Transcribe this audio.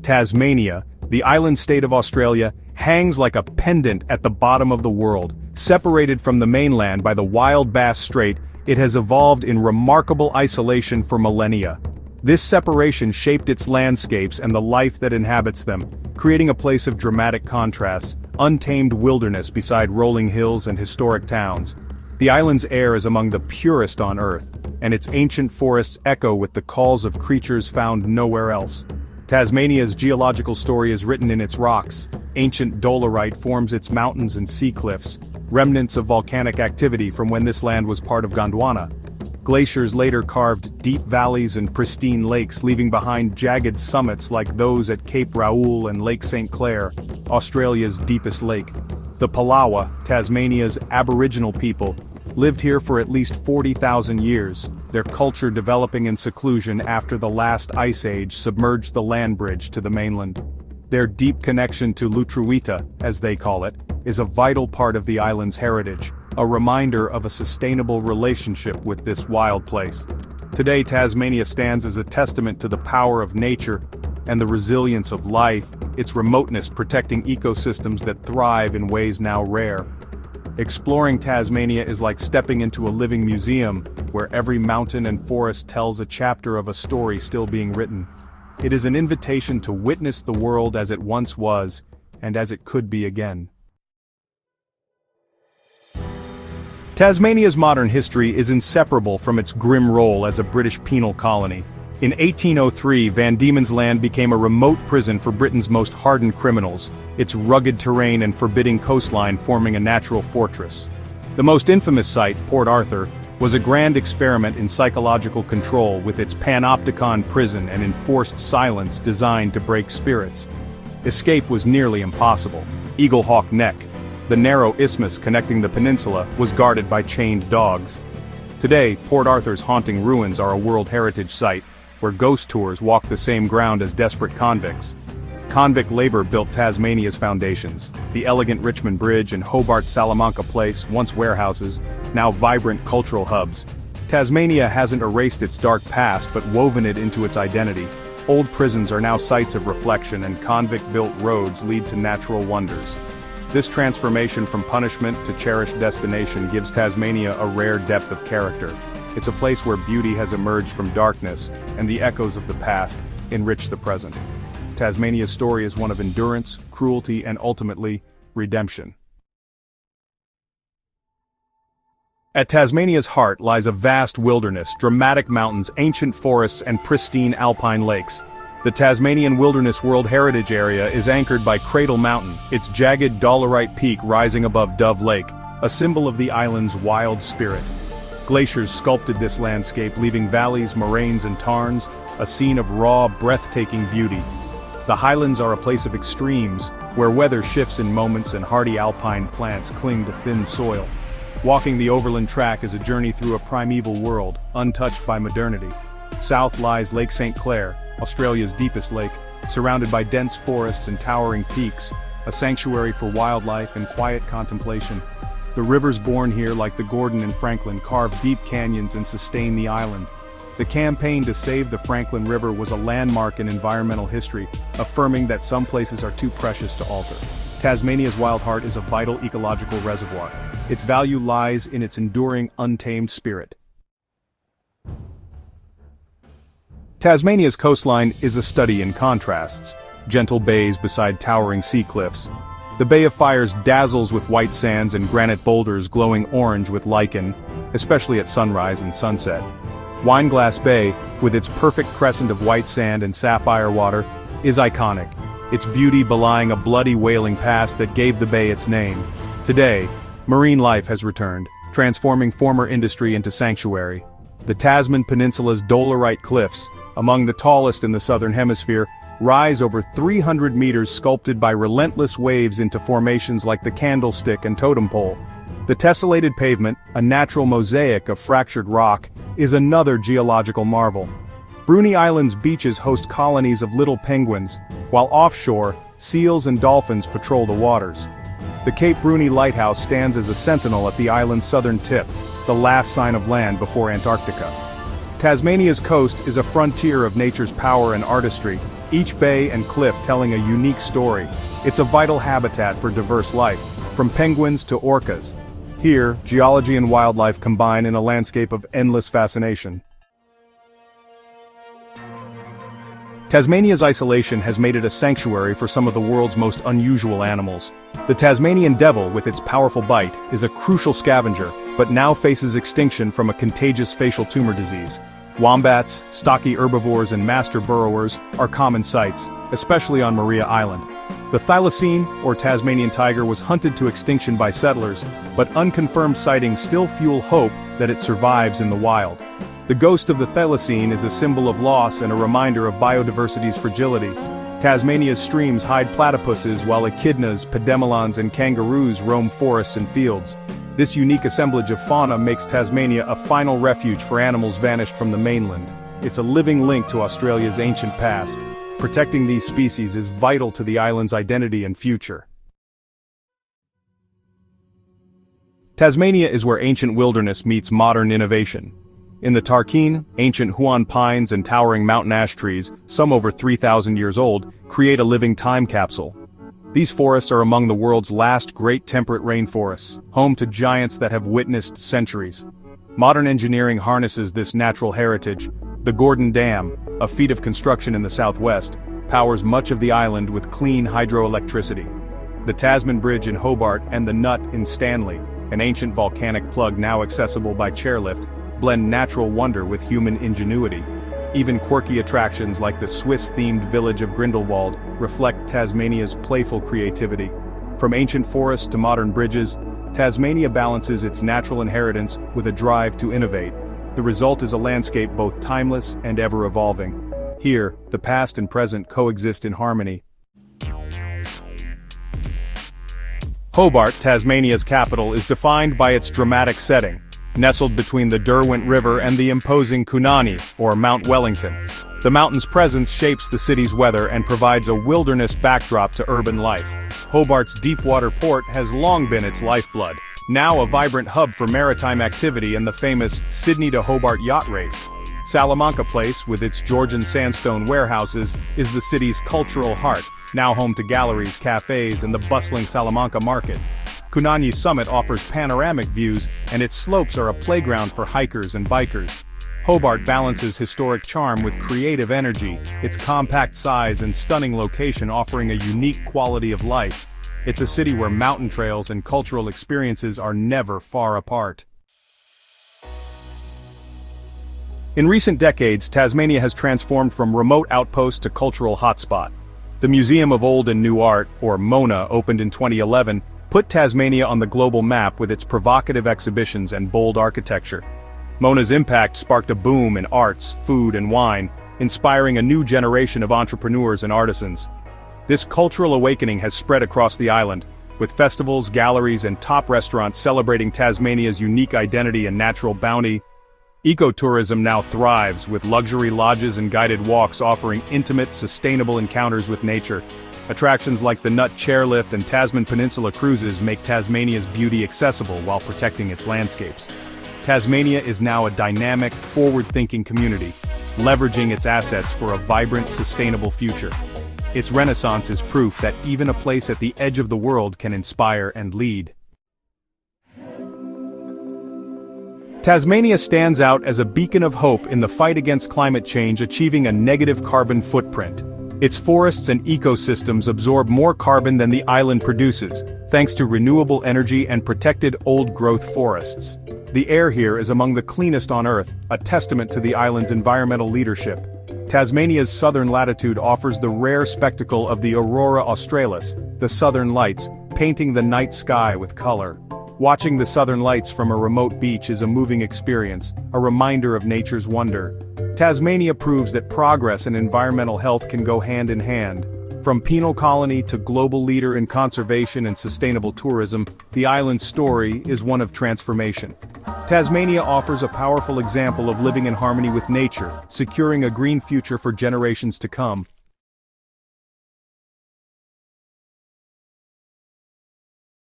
Tasmania, the island state of Australia, hangs like a pendant at the bottom of the world. Separated from the mainland by the Wild Bass Strait, it has evolved in remarkable isolation for millennia. This separation shaped its landscapes and the life that inhabits them, creating a place of dramatic contrasts, untamed wilderness beside rolling hills and historic towns. The island's air is among the purest on Earth, and its ancient forests echo with the calls of creatures found nowhere else. Tasmania's geological story is written in its rocks. Ancient dolerite forms its mountains and sea cliffs, remnants of volcanic activity from when this land was part of Gondwana. Glaciers later carved deep valleys and pristine lakes, leaving behind jagged summits like those at Cape Raoul and Lake St. Clair, Australia's deepest lake. The Palawa, Tasmania's Aboriginal people, lived here for at least 40,000 years, their culture developing in seclusion after the last ice age submerged the land bridge to the mainland. Their deep connection to Lutruwita, as they call it, is a vital part of the island's heritage, a reminder of a sustainable relationship with this wild place. Today, Tasmania stands as a testament to the power of nature and the resilience of life, its remoteness protecting ecosystems that thrive in ways now rare. Exploring Tasmania is like stepping into a living museum, where every mountain and forest tells a chapter of a story still being written. It is an invitation to witness the world as it once was, and as it could be again. Tasmania's modern history is inseparable from its grim role as a British penal colony. In 1803, Van Diemen's Land became a remote prison for Britain's most hardened criminals, its rugged terrain and forbidding coastline forming a natural fortress. The most infamous site, Port Arthur, was a grand experiment in psychological control with its panopticon prison and enforced silence designed to break spirits. Escape was nearly impossible. Eagle Hawk Neck, the narrow isthmus connecting the peninsula, was guarded by chained dogs. Today, Port Arthur's haunting ruins are a World Heritage Site, where ghost tours walk the same ground as desperate convicts. Convict labor built Tasmania's foundations. The elegant Richmond Bridge and Hobart's Salamanca Place, once warehouses, now vibrant cultural hubs. Tasmania hasn't erased its dark past but woven it into its identity. Old prisons are now sites of reflection, and convict-built roads lead to natural wonders. This transformation from punishment to cherished destination gives Tasmania a rare depth of character. It's a place where beauty has emerged from darkness, and the echoes of the past enrich the present. Tasmania's story is one of endurance, cruelty, and ultimately, redemption. At Tasmania's heart lies a vast wilderness, dramatic mountains, ancient forests, and pristine alpine lakes. The Tasmanian Wilderness World Heritage Area is anchored by Cradle Mountain, its jagged dolerite peak rising above Dove Lake, a symbol of the island's wild spirit. Glaciers sculpted this landscape, leaving valleys, moraines, and tarns, a scene of raw, breathtaking beauty. The highlands are a place of extremes, where weather shifts in moments and hardy alpine plants cling to thin soil. Walking the overland track is a journey through a primeval world, untouched by modernity. South lies Lake St. Clair, Australia's deepest lake, surrounded by dense forests and towering peaks, a sanctuary for wildlife and quiet contemplation. The rivers born here, like the Gordon and Franklin, carve deep canyons and sustain the island. The campaign to save the Franklin River was a landmark in environmental history, affirming that some places are too precious to alter. Tasmania's wild heart is a vital ecological reservoir. Its value lies in its enduring, untamed spirit. Tasmania's coastline is a study in contrasts. Gentle bays beside towering sea cliffs. The Bay of Fires dazzles with white sands and granite boulders glowing orange with lichen, especially at sunrise and sunset. Wineglass Bay, with its perfect crescent of white sand and sapphire water, is iconic, its beauty belying a bloody whaling past that gave the bay its name. Today, marine life has returned, transforming former industry into sanctuary. The Tasman Peninsula's dolerite cliffs, among the tallest in the southern hemisphere, rise over 300 meters, sculpted by relentless waves into formations like the Candlestick and Totem Pole. The tessellated pavement, a natural mosaic of fractured rock, is another geological marvel. Bruny Island's beaches host colonies of little penguins, while offshore, seals and dolphins patrol the waters. The Cape Bruny Lighthouse stands as a sentinel at the island's southern tip, the last sign of land before Antarctica. Tasmania's coast is a frontier of nature's power and artistry, each bay and cliff telling a unique story. It's a vital habitat for diverse life, from penguins to orcas. Here, geology and wildlife combine in a landscape of endless fascination. Tasmania's isolation has made it a sanctuary for some of the world's most unusual animals. The Tasmanian devil, with its powerful bite, is a crucial scavenger, but now faces extinction from a contagious facial tumor disease. Wombats, stocky herbivores and master burrowers are common sights, especially on Maria Island. The thylacine, or Tasmanian tiger, was hunted to extinction by settlers, but unconfirmed sightings still fuel hope that it survives in the wild. The ghost of the thylacine is a symbol of loss and a reminder of biodiversity's fragility. Tasmania's streams hide platypuses while echidnas, pademelons and kangaroos roam forests and fields. This unique assemblage of fauna makes Tasmania a final refuge for animals vanished from the mainland. It's a living link to Australia's ancient past. Protecting these species is vital to the island's identity and future. Tasmania is where ancient wilderness meets modern innovation. In the Tarkine, ancient Huon pines and towering mountain ash trees, some over 3,000 years old, create a living time capsule. These forests are among the world's last great temperate rainforests, home to giants that have witnessed centuries. Modern engineering harnesses this natural heritage. The Gordon Dam, a feat of construction in the southwest, powers much of the island with clean hydroelectricity. The Tasman Bridge in Hobart and the Nut in Stanley, an ancient volcanic plug now accessible by chairlift, blend natural wonder with human ingenuity. Even quirky attractions like the Swiss-themed village of Grindelwald reflect Tasmania's playful creativity. From ancient forests to modern bridges, Tasmania balances its natural inheritance with a drive to innovate. The result is a landscape both timeless and ever-evolving. Here, the past and present coexist in harmony. Hobart, Tasmania's capital, is defined by its dramatic setting. Nestled between the Derwent River and the imposing Kunani, or Mount Wellington. The mountain's presence shapes the city's weather and provides a wilderness backdrop to urban life. Hobart's deep-water port has long been its lifeblood, now a vibrant hub for maritime activity and the famous Sydney to Hobart yacht race. Salamanca Place, with its Georgian sandstone warehouses, is the city's cultural heart, now home to galleries, cafes, and the bustling Salamanca market. Kunani Summit offers panoramic views, and its slopes are a playground for hikers and bikers. Hobart balances historic charm with creative energy, its compact size and stunning location offering a unique quality of life. It's a city where mountain trails and cultural experiences are never far apart. In recent decades, Tasmania has transformed from remote outpost to cultural hotspot. The Museum of Old and New Art, or MONA, opened in 2011, put Tasmania on the global map with its provocative exhibitions and bold architecture. MONA's impact sparked a boom in arts, food and wine, inspiring a new generation of entrepreneurs and artisans. This cultural awakening has spread across the island, with festivals, galleries and top restaurants celebrating Tasmania's unique identity and natural bounty. Ecotourism now thrives, with luxury lodges and guided walks offering intimate, sustainable encounters with nature. Attractions like the Nut Chairlift and Tasman Peninsula cruises make Tasmania's beauty accessible while protecting its landscapes. Tasmania is now a dynamic, forward-thinking community, leveraging its assets for a vibrant, sustainable future. Its renaissance is proof that even a place at the edge of the world can inspire and lead. Tasmania stands out as a beacon of hope in the fight against climate change, achieving a negative carbon footprint. Its forests and ecosystems absorb more carbon than the island produces, thanks to renewable energy and protected old-growth forests. The air here is among the cleanest on Earth, a testament to the island's environmental leadership. Tasmania's southern latitude offers the rare spectacle of the aurora australis, the southern lights, painting the night sky with color. Watching the southern lights from a remote beach is a moving experience, a reminder of nature's wonder. Tasmania proves that progress and environmental health can go hand in hand. From penal colony to global leader in conservation and sustainable tourism, the island's story is one of transformation. Tasmania offers a powerful example of living in harmony with nature, securing a green future for generations to come.